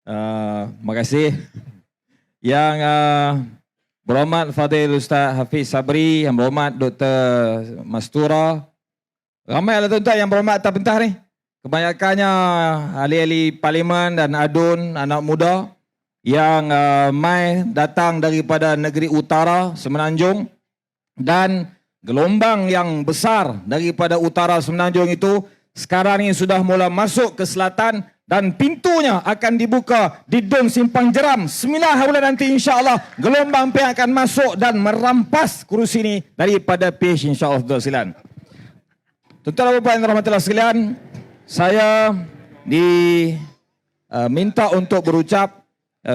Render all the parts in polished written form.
Terima kasih. Yang berhormat Fadil Ustaz Hafiz Sabri, yang berhormat Dr. Mastura. Ramai lah tuan-tuan yang berhormat atas pentas ni. Kebanyakannya ahli-ahli parlimen dan adun anak muda yang mai datang daripada negeri utara Semenanjung, dan gelombang yang besar daripada utara Semenanjung itu sekarang ini sudah mula masuk ke selatan dan pintunya akan dibuka di Dun Simpang Jeram. 9 bulan nanti insya-Allah gelombang pun akan masuk dan merampas kerusi ini daripada PH insya-Allah silan. Tuan-tuan dan puan yang dirahmati sekalian, saya diminta untuk berucap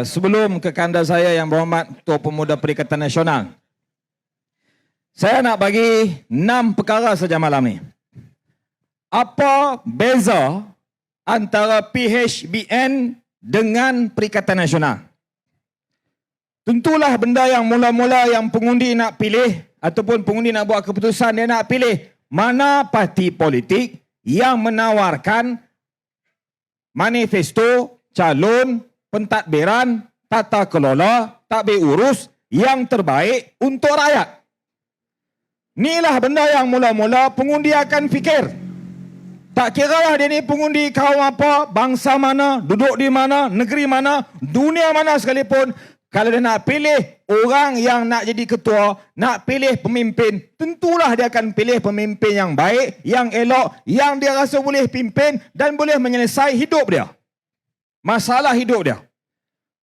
sebelum ke kanda saya yang berhormat Ketua Pemuda Perikatan Nasional. Saya nak bagi 6 perkara saja malam ni. Apa beza antara PHBN dengan Perikatan Nasional? Tentulah benda yang mula-mula yang pengundi nak pilih ataupun pengundi nak buat keputusan, dia nak pilih mana parti politik yang menawarkan manifesto, calon, pentadbiran, tata kelola, tadbir urus yang terbaik untuk rakyat. Inilah benda yang mula-mula pengundi akan fikir. Tak kiralah dia ni pengundi kaum apa, bangsa mana, duduk di mana, negeri mana, dunia mana sekalipun. Kalau dia nak pilih orang yang nak jadi ketua, nak pilih pemimpin, tentulah dia akan pilih pemimpin yang baik, yang elok, yang dia rasa boleh pimpin dan boleh menyelesaikan hidup dia. Masalah hidup dia.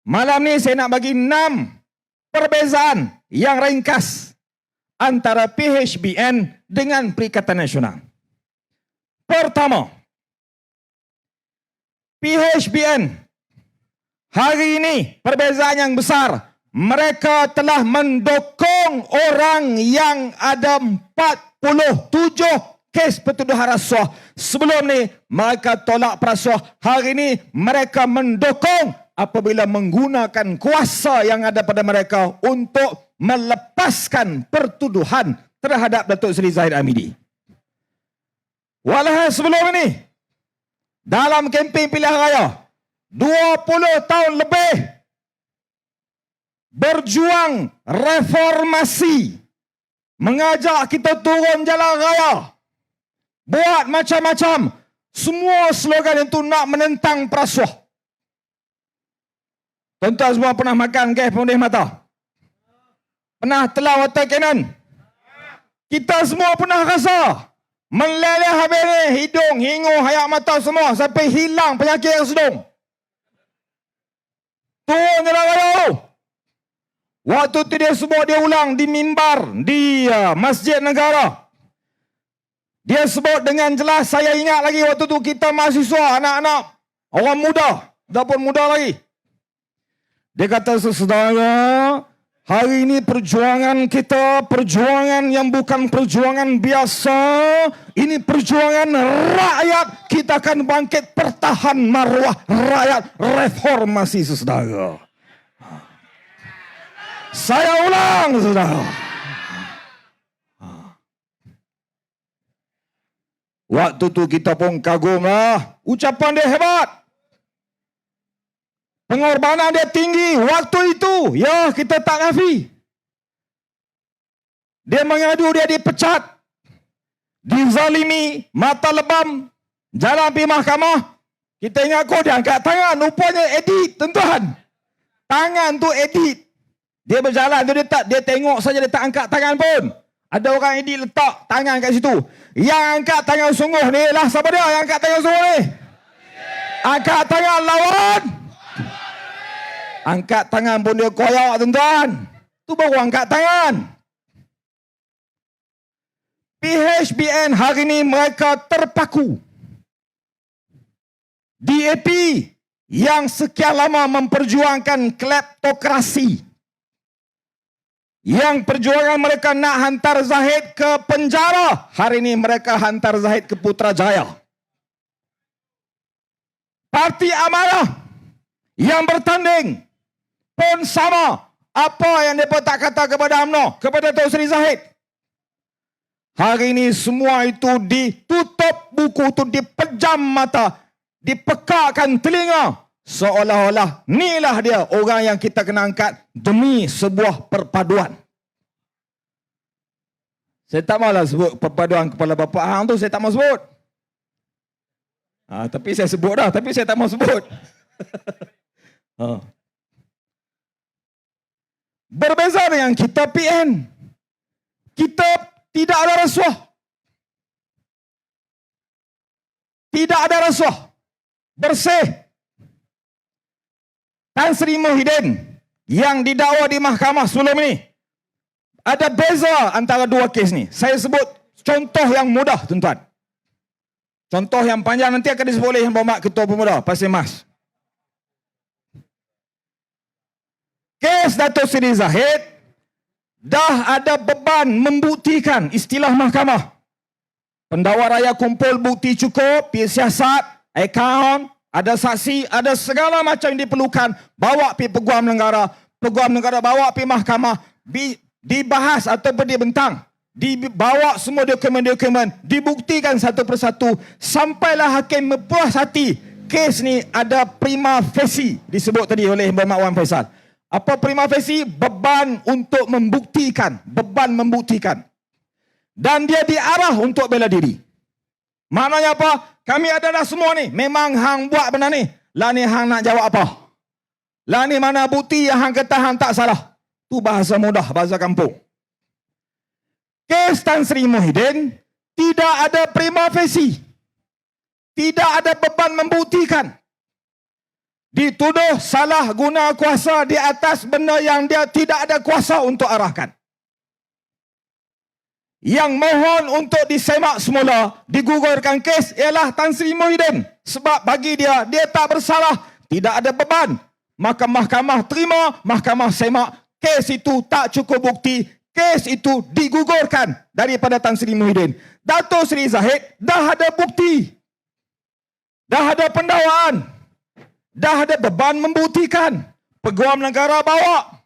Malam ni saya nak bagi 6 perbezaan yang ringkas antara PHBN dengan Perikatan Nasional. Pertama, PHBN hari ini perbezaan yang besar. Mereka telah mendukung orang yang ada 47 kes pertuduhan rasuah. Sebelum ni mereka tolak perasuah. Hari ini mereka mendukung apabila menggunakan kuasa yang ada pada mereka untuk melepaskan pertuduhan terhadap Datuk Seri Zahid Hamidi. Walhasil sebelum ini, dalam kempen pilihan raya, 20 tahun lebih berjuang reformasi, mengajak kita turun jalan raya, buat macam-macam, semua slogan itu nak menentang perasuah. Tuan-tuan semua pernah makan gas pemudih mata? Pernah telan water cannon? Kita semua pernah rasa meleleh habis ni, hidung, hingu, hayak mata semua sampai hilang penyakit yang sedung. Turun jalan raya tu. Waktu tu dia sebut, dia ulang di mimbar di Masjid Negara. Dia sebut dengan jelas, saya ingat lagi waktu tu kita mahasiswa, anak-anak, orang muda, dah pun muda lagi. Dia kata, saudara, hari ini perjuangan kita, perjuangan yang bukan perjuangan biasa. Ini perjuangan rakyat. Kita akan bangkit pertahan maruah rakyat, reformasi, saudara. Saya ulang, saudara. Waktu tu kita pun kagumlah. Ucapan dia hebat. Pengorbanan dia tinggi. Waktu itu, ya kita tak nafi. Dia mengadu, dia dipecat, dizalimi, mata lebam, jalan pergi mahkamah. Kita ingat kau dia angkat tangan. Rupanya edit, tuan-tuan. Tangan tu edit. Dia berjalan tu dia tengok saja, dia tak angkat tangan pun. Ada orang edit letak tangan kat situ. Yang angkat tangan sungguh ni lah siapa dia yang angkat tangan sungguh ni? Angkat tangan lawan. Angkat tangan pun dia koyak, tuan-tuan. Tu baru angkat tangan. PHBN hari ini mereka terpaku. DAP yang sekian lama memperjuangkan kleptokrasi, yang perjuangan mereka nak hantar Zahid ke penjara, hari ini mereka hantar Zahid ke Putrajaya. Parti Amanah yang bertanding pun sama. Apa yang mereka tak kata kepada UMNO, kepada Datuk Seri Zahid. Hari ini semua itu ditutup buku itu, dipejam mata, dipekakkan telinga. Seolah-olah inilah dia orang yang kita kena angkat demi sebuah perpaduan. Saya tak maulah sebut perpaduan kepala bapa hang tu, saya tak mau sebut. Tapi saya sebut dah, tapi saya tak mau sebut. Berbeza dengan kita PN. Kita tidak ada rasuah. Tidak ada rasuah. Bersih. Tan Sri Muhyiddin yang didakwa di mahkamah sebelum ini. Ada beza antara dua kes ni. Saya sebut contoh yang mudah, tuan-tuan. Contoh yang panjang nanti akan disebut oleh Yang Berhormat Ketua Pemuda Pasir Mas. Kes Dato' Seri Zahid dah ada beban membuktikan istilah mahkamah. Pendakwa raya kumpul bukti cukup, pergi siasat, akaun, ada saksi, ada segala macam yang diperlukan. Bawa pergi Peguam Negara bawa pergi mahkamah, dibahas ataupun dibentang. Dibawa semua dokumen-dokumen, dibuktikan satu persatu, sampailah hakim berpuas hati. Kes ni ada prima facie, disebut tadi oleh Yang Berhormat Wan Faisal. Apa prima facie? Beban untuk membuktikan. Beban membuktikan. Dan dia diarah untuk bela diri. Maknanya apa? Kami ada dah semua ni. Memang hang buat benda ni. Lah ni hang nak jawab apa? Lah ni mana bukti yang hang kata hang tak salah? Tu bahasa mudah, bahasa kampung. Kes Tan Sri Muhyiddin tidak ada prima facie. Tidak ada beban membuktikan. Dituduh salah guna kuasa di atas benda yang dia tidak ada kuasa untuk arahkan. Yang mohon untuk disemak semula, digugurkan kes ialah Tan Sri Muhyiddin. Sebab bagi dia tak bersalah, tidak ada beban. Maka mahkamah terima, mahkamah semak. Kes itu tak cukup bukti, kes itu digugurkan daripada Tan Sri Muhyiddin. Dato' Seri Zahid dah ada bukti. Dah ada pendakwaan. Dah ada beban membuktikan. Peguam Negara bawa.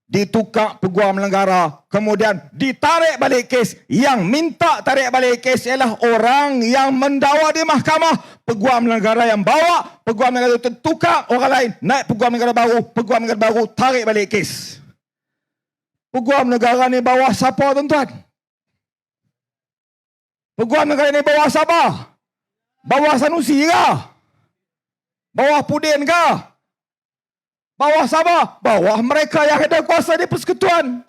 Ditukar Peguam Negara. Kemudian ditarik balik kes. Yang minta tarik balik kes ialah orang yang mendakwa di mahkamah. Peguam Negara yang bawa. Peguam Negara itu tukar orang lain. Naik Peguam Negara baru. Peguam Negara baru tarik balik kes. Peguam Negara ni bawah siapa, tuan-tuan? Peguam Negara ni bawah siapa? Bawah Sanusi ke? Bawah Pudin ke? Bawah siapa? Bawah mereka yang ada kuasa di persekutuan.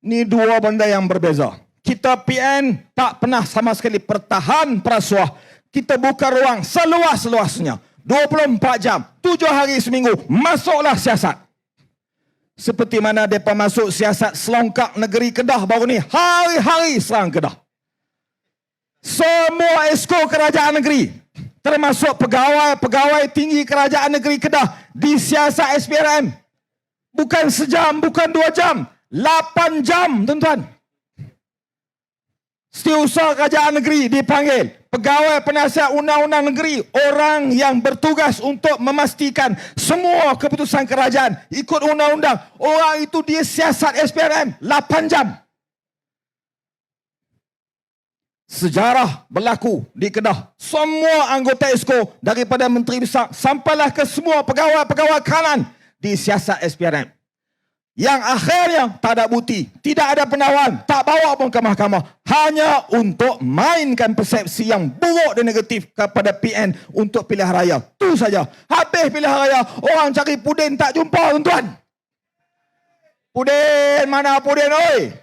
Ni dua benda yang berbeza. Kita PN tak pernah sama sekali pertahan perasuah. Kita buka ruang seluas-luasnya. 24 jam, 7 hari seminggu, masuklah siasat. Seperti mana mereka masuk siasat selongkak negeri Kedah baru ni. Hari-hari serang Kedah. Semua esko kerajaan negeri, termasuk pegawai tinggi kerajaan negeri Kedah, disiasat SPRM. Bukan sejam, bukan 2 jam, 8 jam, tuan-tuan. Setiausaha kerajaan negeri dipanggil. Pegawai penasihat undang-undang negeri, orang yang bertugas untuk memastikan semua keputusan kerajaan ikut undang-undang. Orang itu dia siasat SPRM 8 jam. Sejarah berlaku di Kedah. Semua anggota ESKO daripada Menteri Besar sampailah ke semua pegawai-pegawai kanan di siasat SPRM. Yang akhirnya tak ada bukti, tidak ada pendakwaan, tak bawa pun ke mahkamah. Hanya untuk mainkan persepsi yang buruk dan negatif kepada PN untuk pilihan raya. Itu saja. Habis pilihan raya, orang cari Pudin tak jumpa, tuan-tuan. Pudin, mana Pudin, oi?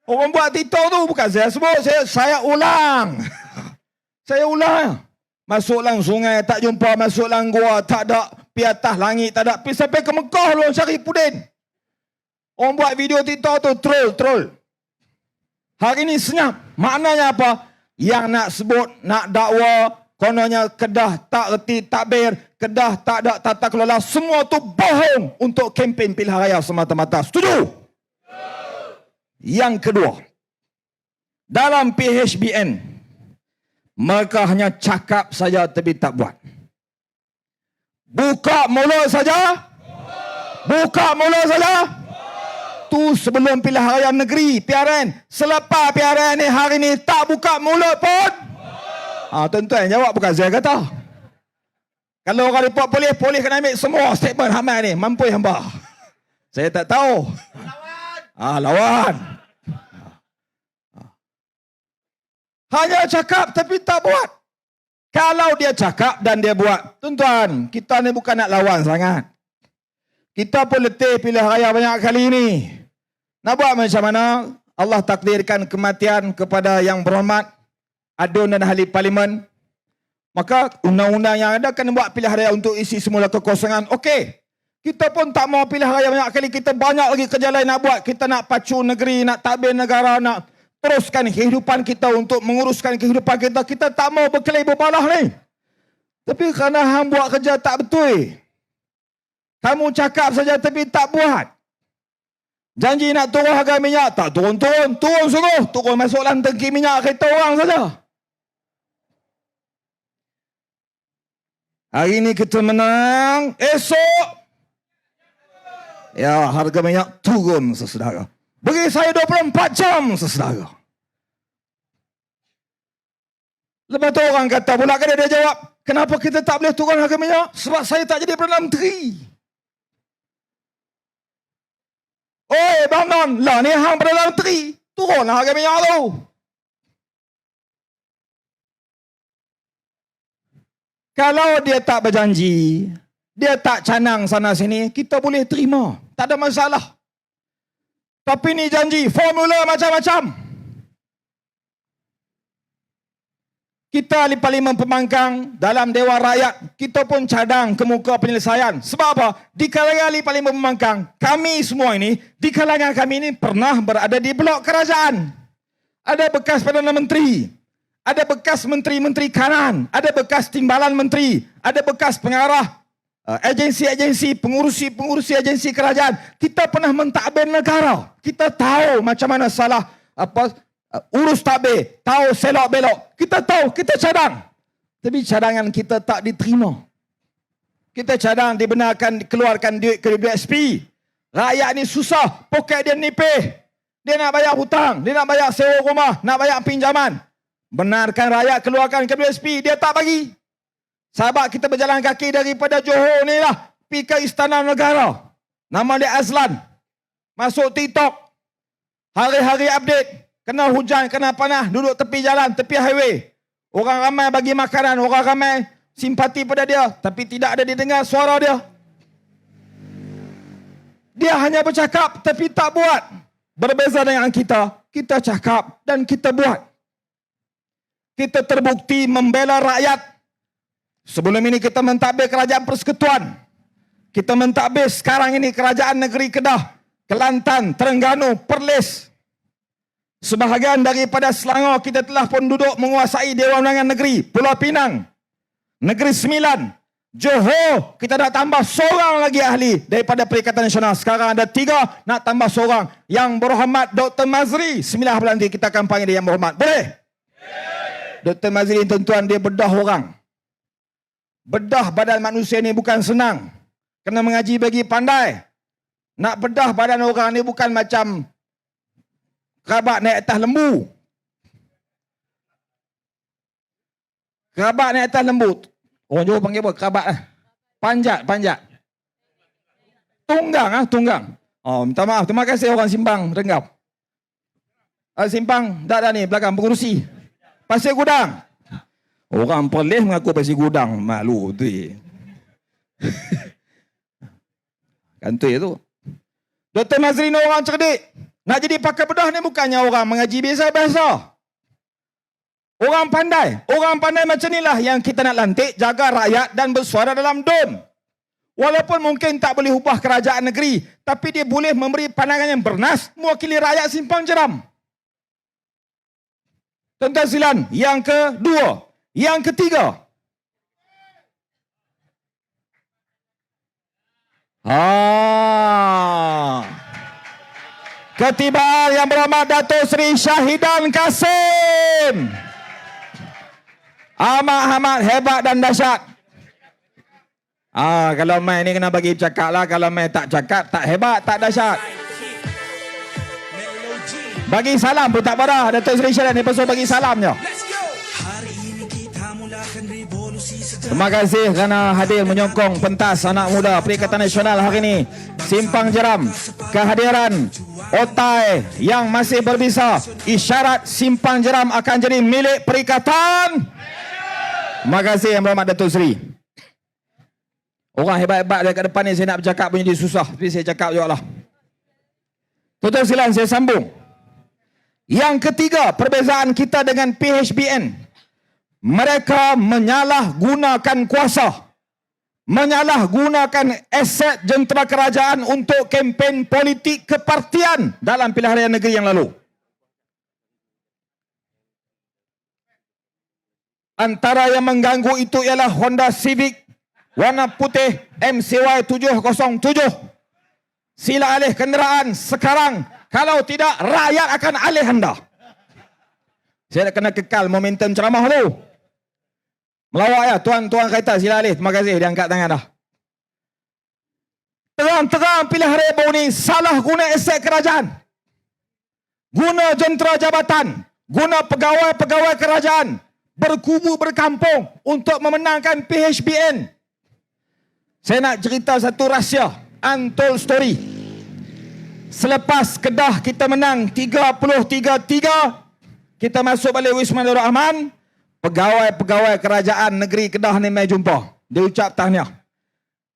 Orang buat TikTok tu bukan saya sebut, saya ulang. Saya ulang. Masuk lang sungai tak jumpa, masuk lang gua tak ada, pi atas langit tak ada, pi sampai ke Mekah lu cari Pudin. Orang buat video TikTok tu troll. Hari ni senyap. Maknanya apa? Yang nak sebut, nak dakwa, kononnya Kedah tak reti takbir, Kedah tak ada tata kelola, semua tu bohong untuk kempen pilihan raya semata-mata. Setuju? Yang kedua, dalam PHBN, mereka hanya cakap saja tapi tak buat. Buka mulut saja. Buka mulut saja. Tu sebelum pilihan raya negeri, PRN. Selepas PRN ni hari ni tak buka mulut pun. Tuan-tuan jawab, bukan saya kata. Kalau orang report polis kena ambil semua statement Hamad ni. Mampu hamba? Saya tak tahu. Lawan. Hanya cakap tapi tak buat. Kalau dia cakap dan dia buat, tuan-tuan, kita ni bukan nak lawan sangat. Kita pun letih pilihan raya banyak kali ni. Nak buat macam mana? Allah takdirkan kematian kepada yang berhormat Adun dan ahli parlimen. Maka undang-undang yang ada kena buat pilihan raya untuk isi semula kekosongan. Okey. Kita pun tak mau pilihan raya banyak kali. Kita banyak lagi kerja lain nak buat. Kita nak pacu negeri, nak tadbir negara, nak teruskan kehidupan kita untuk menguruskan kehidupan kita. Kita tak mau berkelahi berbalah ni. Tapi kerana hang buat kerja tak betul. Kamu cakap saja tapi tak buat. Janji nak turun harga minyak, tak turun-turun. Turun sungguh. Turun masuk dalam tangki minyak kereta orang saja. Hari ini kita menang. Esok, ya, harga minyak turun, saudara. Beri saya 24 jam, saudara. Lepas tu orang kata pula, dia jawab, kenapa kita tak boleh turun harga minyak? Sebab saya tak jadi Perdana Menteri. Oi, Bang Non, lah ni hang Perdana Menteri. Turun harga minyak tu. Kalau dia tak berjanji, dia tak canang sana sini, kita boleh terima. Tak ada masalah. Tapi ni janji, formula macam-macam. Kita ahli Parlimen Pembangkang dalam Dewan Rakyat, kita pun cadang ke muka penyelesaian. Sebab apa? Di kalangan ahli Parlimen Pembangkang, kami semua ini, di kalangan kami ini pernah berada di blok kerajaan. Ada bekas Perdana Menteri, ada bekas menteri-menteri kanan, ada bekas timbalan menteri, ada bekas pengarah agensi-agensi, pengurusi agensi kerajaan. Kita pernah mentadbir negara. Kita tahu macam mana salah urus tadbir, tahu selok belok. Kita tahu, kita cadang. Tapi cadangan kita tak diterima. Kita cadang dibenarkan keluarkan duit ke WSP. Rakyat ni susah, poket dia nipih. Dia nak bayar hutang, dia nak bayar sewa rumah, nak bayar pinjaman. Benarkan rakyat keluarkan ke WSP, dia tak bagi. Sahabat kita berjalan kaki daripada Johor ni lah, pergi ke Istana Negara. Nama dia Azlan. Masuk TikTok. Hari-hari update. Kena hujan, kena panas, duduk tepi jalan, tepi highway. Orang ramai bagi makanan, orang ramai simpati pada dia. Tapi tidak ada didengar suara dia. Dia hanya bercakap tapi tak buat. Berbeza dengan kita. Kita cakap dan kita buat. Kita terbukti membela rakyat. Sebelum ini kita mentadbir kerajaan persekutuan. Kita mentadbir sekarang ini kerajaan negeri Kedah, Kelantan, Terengganu, Perlis. Sebahagian daripada Selangor kita telah pun duduk menguasai Dewan Undangan Negeri, Pulau Pinang, Negeri Sembilan, Johor. Kita nak tambah seorang lagi ahli daripada Perikatan Nasional. Sekarang ada 3, nak tambah seorang. Yang berhormat Dr. Mazri. 9 bulan nanti kita akan panggil dia yang berhormat. Boleh? Dr. Mazri tuan-tuan, dia bedah orang. Bedah badan manusia ni bukan senang. Kena mengaji bagi pandai. Nak bedah badan orang ni bukan macam kerabat naik atas lembu. Kerabat naik atas lembu. Orang Johor panggil apa? Kerabat lah. Panjat. Tunggang. Oh, minta maaf. Terima kasih orang Simpang Renggau. Simpang, dah ni, belakang pengurusi. Pasir Gudang. Orang Perlis mengaku Pasir Gudang. Malu tu. Kantoi tu. Dr. Mazri ni orang cerdik. Nak jadi pakar bedah ni bukannya orang mengaji biasa-biasa. Orang pandai. Orang pandai macam inilah yang kita nak lantik, jaga rakyat dan bersuara dalam DUN. Walaupun mungkin tak boleh ubah kerajaan negeri, tapi dia boleh memberi pandangan yang bernas, mewakili rakyat Simpang Jeram. Tuan-tuan silan. Yang kedua. Yang ketiga. Ketibaan yang berhormat Dato' Seri Syahidan Kasim. Amat hebat dan dahsyat. Kalau main ni kena bagi cakap lah. Kalau main tak cakap, tak hebat, tak dahsyat. Bagi salam pun tak parah. Dato' Seri Syahidan ni pasal bagi salam je. Hari ini kita mulakan revolusi Terima kasih kerana hadir menyokong pentas anak muda Perikatan Nasional hari ini. Simpang Jeram, kehadiran otai yang masih berbisa, isyarat Simpang Jeram akan jadi milik Perikatan. Terima kasih Yang Berhormat Datuk Seri. Orang hebat-hebat dekat depan ni saya nak bercakap pun jadi susah, tapi saya cakap juga lah. Tuan-tuan silakan saya sambung. Yang ketiga, perbezaan kita dengan PHBN. Mereka menyalahgunakan kuasa, menyalahgunakan aset jentera kerajaan untuk kempen politik kepartian dalam pilihan raya negeri yang lalu. Antara yang mengganggu itu ialah Honda Civic warna putih MCY 707. Sila alih kenderaan sekarang, kalau tidak rakyat akan alih anda. Saya nak kena kekal momentum ceramah tu. Melawak ya, tuan-tuan kereta sila alih. Terima kasih, dia angkat tangan dah. Terang-terang pilihan raya baru ni salah guna aset kerajaan. Guna jentera jabatan, guna pegawai-pegawai kerajaan, berkubu berkampung untuk memenangkan PHBN. Saya nak cerita satu rahsia, untold story. Selepas Kedah kita menang 33-3, kita masuk balik Wisma Nurul Rahman, pegawai-pegawai kerajaan negeri Kedah ni mai jumpa. Dia ucap tahniah.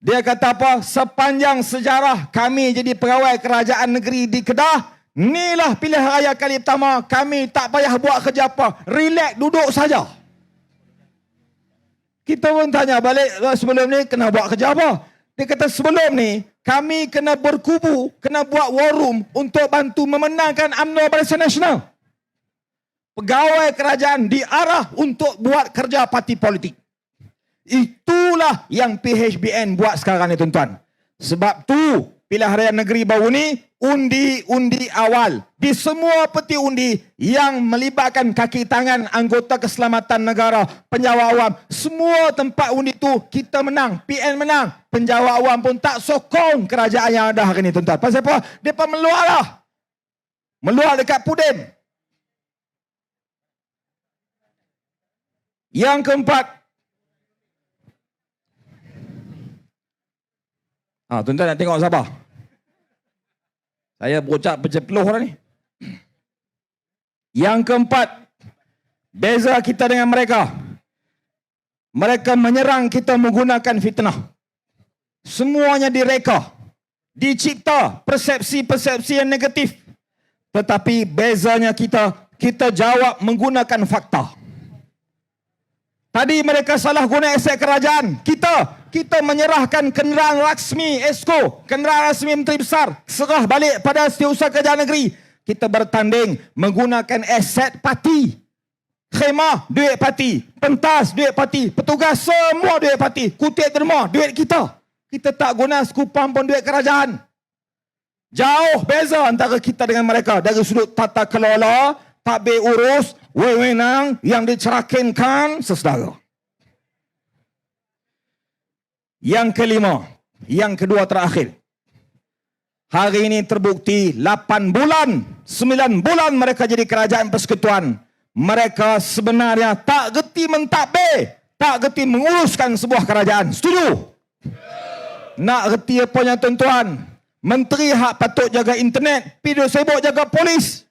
Dia kata apa? Sepanjang sejarah kami jadi pegawai kerajaan negeri di Kedah, inilah pilihan raya kali pertama kami tak payah buat kerja apa. Relax, duduk saja. Kita pun tanya balik, sebelum ni kena buat kerja apa? Dia kata sebelum ni kami kena berkubu, kena buat war room untuk bantu memenangkan UMNO Barisan Nasional. Pegawai kerajaan diarah untuk buat kerja parti politik. Itulah yang PHBN buat sekarang ni tuan-tuan. Sebab tu pilihan raya negeri baru ni undi-undi awal. Di semua peti undi yang melibatkan kaki tangan anggota keselamatan negara, penjawat awam, semua tempat undi tu kita menang, PN menang. Penjawat awam pun tak sokong kerajaan yang ada hari ni tuan-tuan. Pasal apa? Mereka meluar lah. Meluar dekat Pudin. Yang keempat, tuan-tuan nak tengok siapa? Saya berucap bercepeluh dah ni. Yang keempat, beza kita dengan mereka. Mereka menyerang kita menggunakan fitnah. Semuanya direka, dicipta persepsi-persepsi yang negatif. Tetapi bezanya kita jawab menggunakan fakta. Tadi mereka salah guna aset kerajaan. Kita menyerahkan kenderaan rasmi ESCO, kenderaan rasmi Menteri Besar, serah balik pada Setiausaha Kerajaan Negeri. Kita bertanding menggunakan aset parti. Khemah, duit parti. Pentas, duit parti. Petugas, semua duit parti. Kutip derma, duit kita. Kita tak guna sekupang pun duit kerajaan. Jauh beza antara kita dengan mereka. Dari sudut tata kelola, tabir urus, wewenang yang dicerakinkan sesedara. Yang kelima, yang kedua terakhir. Hari ini terbukti 8 bulan, 9 bulan mereka jadi kerajaan persekutuan. Mereka sebenarnya tak gerti mentadbir, tak gerti menguruskan sebuah kerajaan. Setuju? Nak gerti apanya tuan-tuan? Menteri hak patut jaga internet, pergi sibuk jaga polis.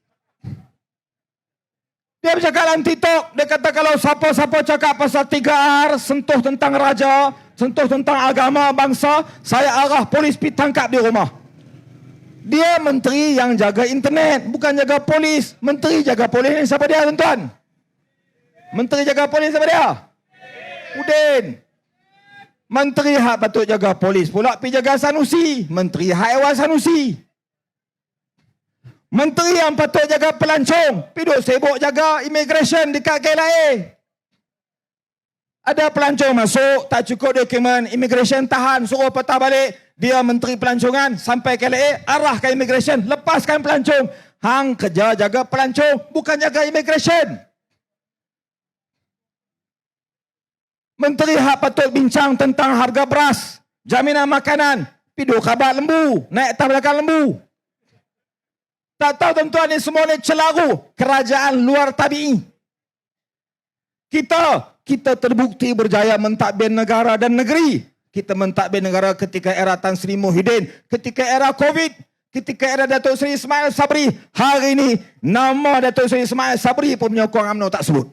Dia bercakap dalam TikTok, dia kata kalau siapa-siapa cakap pasal 3R, sentuh tentang raja, sentuh tentang agama, bangsa, saya arah polis pergi tangkap di rumah. Dia menteri yang jaga internet, bukan jaga polis. Menteri jaga polis ni siapa dia tuan-tuan? Menteri jaga polis siapa dia? Udin. Menteri hak patut jaga polis pula pergi jaga Sanusi. Menteri hak ewan Sanusi. Menteri yang patut jaga pelancong, pergi sibuk jaga immigration dekat KLIA. Ada pelancong masuk, tak cukup dokumen, immigration tahan, suruh patah balik. Dia menteri pelancongan, sampai KLIA, arahkan immigration, lepaskan pelancong. Hang kerja jaga pelancong, bukan jaga immigration. Menteri hak patut bincang tentang harga beras, jaminan makanan, pergi khabar lembu, naik atas belakang lembu. Tak tahu tuan-tuan ni semua ni celaru kerajaan luar tabi'i. kita terbukti berjaya mentadbir negara dan negeri. Kita mentadbir negara ketika era Tan Sri Muhyiddin, ketika era Covid, ketika era Datuk Seri Ismail Sabri. Hari ini nama Datuk Seri Ismail Sabri pun menyokong UMNO tak sebut.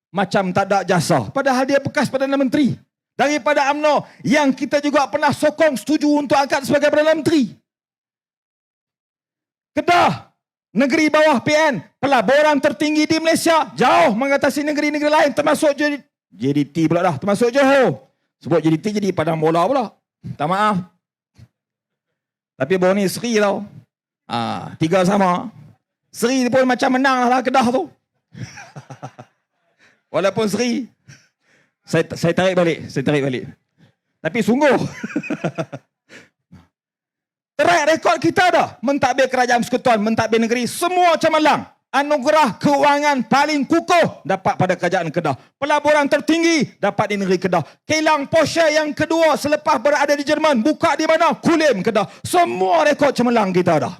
Macam tak ada jasa. Padahal dia bekas Perdana Menteri daripada UMNO yang kita juga pernah sokong setuju untuk angkat sebagai Perdana Menteri. Kedah, negeri bawah PN, pelaburan tertinggi di Malaysia, jauh mengatasi negeri-negeri lain termasuk JDT pula dah, termasuk Johor. Sebut JDT jadi Padang Bola pula. Tak maaf. Tapi baru ni Seri tau. Tiga sama. Seri pun macam menang lah Kedah tu. Walaupun Seri. Saya tarik balik. Tapi sungguh. Track rekod kita dah. Mentadbir kerajaan persekutuan, mentadbir negeri, semua cemerlang. Anugerah keuangan paling kukuh dapat pada kerajaan Kedah. Pelaburan tertinggi dapat di negeri Kedah. Kilang Porsche yang kedua selepas berada di Jerman. Buka di mana? Kulim, Kedah. Semua rekod cemerlang kita dah.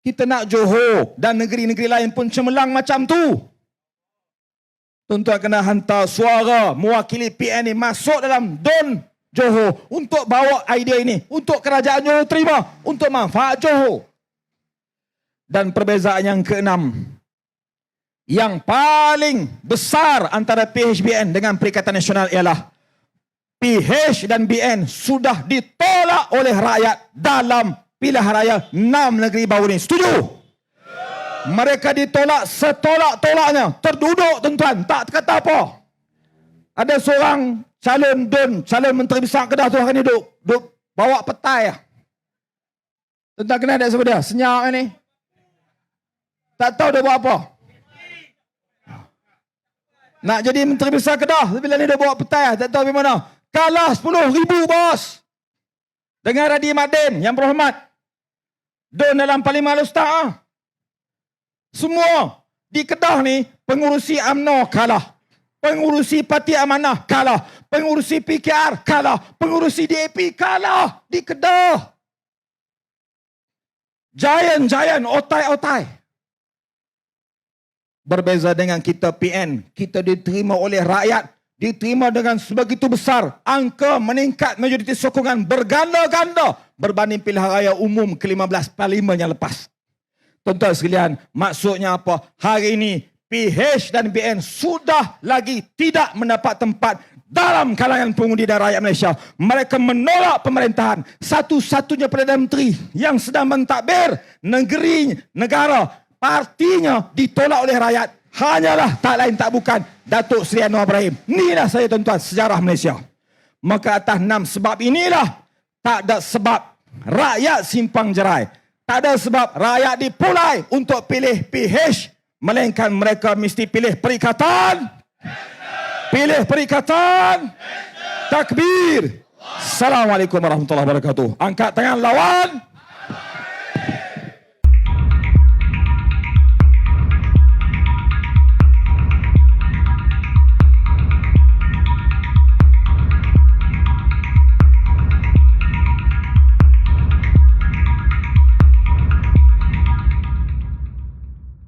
Kita nak Johor dan negeri-negeri lain pun cemerlang macam tu. Tuan-tuan kena hantar suara mewakili PN ni masuk dalam DUN Johor untuk bawa idea ini. Untuk kerajaan Johor terima. Untuk manfaat Johor. Dan perbezaan yang keenam, yang paling besar antara PHBN dengan Perikatan Nasional ialah PH dan BN sudah ditolak oleh rakyat dalam pilihan raya 6 negeri baru ini. Setuju? Mereka ditolak setolak-tolaknya. Terduduk tuan-tuan, tak kata apa. Ada seorang calon DUN, calon Menteri Besar Kedah tu hari ni duduk bawa petai. Tuan-tuan kenal tak siapa dia? Senyap ni. Tak tahu dia buat apa. Nak jadi Menteri Besar Kedah, bila ni dia bawa petai, tak tahu di mana. Kalah 10,000 bos. Dengan Radhi Madin yang berhormat. DUN dalam Parlimen Lustak. Semua di Kedah ni, pengurusi UMNO kalah. Pengurusi Parti Amanah kalah. Pengurusi PKR kalah. Pengurusi DAP kalah di Kedah. Giant, otai-otai. Berbeza dengan kita PN, kita diterima oleh rakyat, diterima dengan sebegitu besar, angka meningkat majoriti sokongan berganda-ganda berbanding pilihan raya umum ke-15 Parlimen yang lepas. Tuan-tuan sekalian, maksudnya apa? Hari ini PH dan BN sudah lagi tidak mendapat tempat dalam kalangan pengundi dan rakyat Malaysia. Mereka menolak pemerintahan. Satu-satunya Perdana Menteri yang sedang mentadbir negara, partinya ditolak oleh rakyat. Hanyalah tak lain tak bukan Datuk Seri Anwar Ibrahim. Inilah saya tuan-tuan sejarah Malaysia. Maka atas 6 sebab inilah tak ada sebab rakyat simpang jerai. Tak ada sebab rakyat dipulai untuk pilih PH. Melainkan mereka mesti pilih perikatan. Pilih perikatan. Takbir. Assalamualaikum warahmatullahi wabarakatuh. Angkat tangan lawan.